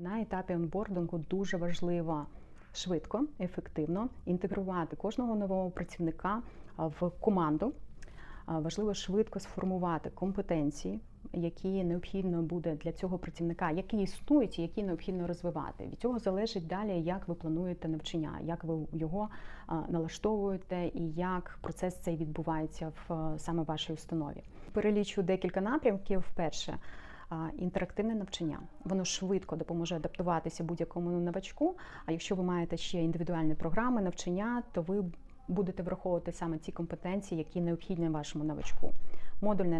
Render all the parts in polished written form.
На етапі онбордингу дуже важливо швидко, ефективно інтегрувати кожного нового працівника в команду. Важливо швидко сформувати компетенції, які необхідно буде для цього працівника, які існують і які необхідно розвивати. Від цього залежить далі, як ви плануєте навчання, як ви його налаштовуєте і як процес цей відбувається в саме вашій установі. Перелічу декілька напрямків. Перше – інтерактивне навчання. Воно швидко допоможе адаптуватися будь-якому новачку, а якщо ви маєте ще індивідуальні програми навчання, то ви будете враховувати саме ці компетенції, які необхідні вашому новачку. Модульне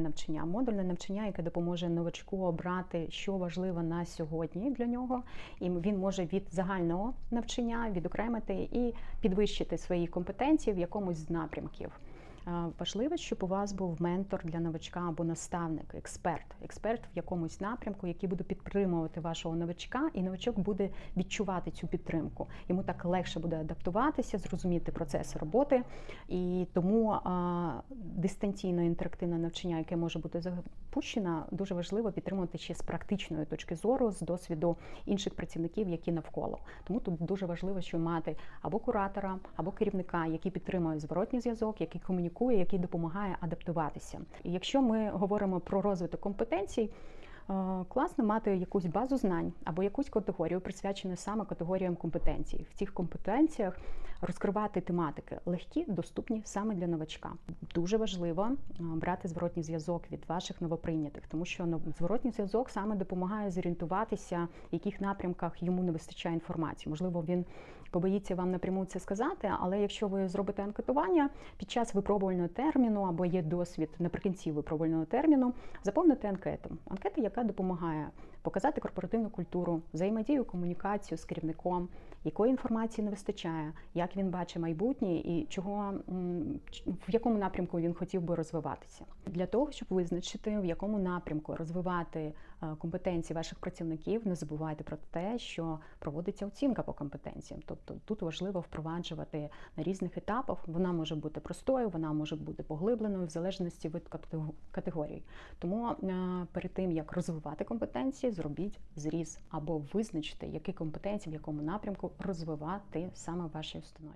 навчання, яке допоможе новачку обрати, що важливо на сьогодні для нього, і він може від загального навчання відокремити і підвищити свої компетенції в якомусь з напрямків. Важливо, щоб у вас був ментор для новачка або наставник, експерт в якомусь напрямку, який буде підтримувати вашого новачка, і новачок буде відчувати цю підтримку. Йому так легше буде адаптуватися, зрозуміти процес роботи, і тому дистанційне інтерактивне навчання, яке може бути запущено, дуже важливо підтримувати ще з практичної точки зору, з досвіду інших працівників, які навколо. Тому тут дуже важливо, що мати або куратора, або керівника, який підтримує зворотній зв'язок, який комунікує, який допомагає адаптуватися. І якщо ми говоримо про розвиток компетенцій, класно мати якусь базу знань або якусь категорію, присвячену саме категоріям компетенцій. В цих компетенціях розкривати тематики легкі, доступні саме для новачка. Дуже важливо брати зворотній зв'язок від ваших новоприйнятих, тому що зворотній зв'язок саме допомагає зорієнтуватися, в яких напрямках йому не вистачає інформації. Можливо, він побоїться вам напряму це сказати, але якщо ви зробите анкетування під час випробувального терміну або є досвід наприкінці випробувального терміну, заповнити анкету. Анкета, яка допомагає показати корпоративну культуру, взаємодію, комунікацію з керівником, якої інформації не вистачає, як він бачить майбутнє і в якому напрямку він хотів би розвиватися. Для того, щоб визначити, в якому напрямку розвивати компетенції ваших працівників, не забувайте про те, що проводиться оцінка по компетенціям. Тобто тут важливо впроваджувати на різних етапах. Вона може бути простою, вона може бути поглибленою в залежності від категорій. Тому перед тим, як розвивати компетенції, зробіть зріз або визначте, які компетенції, в якому напрямку розвивати саме в вашій установі.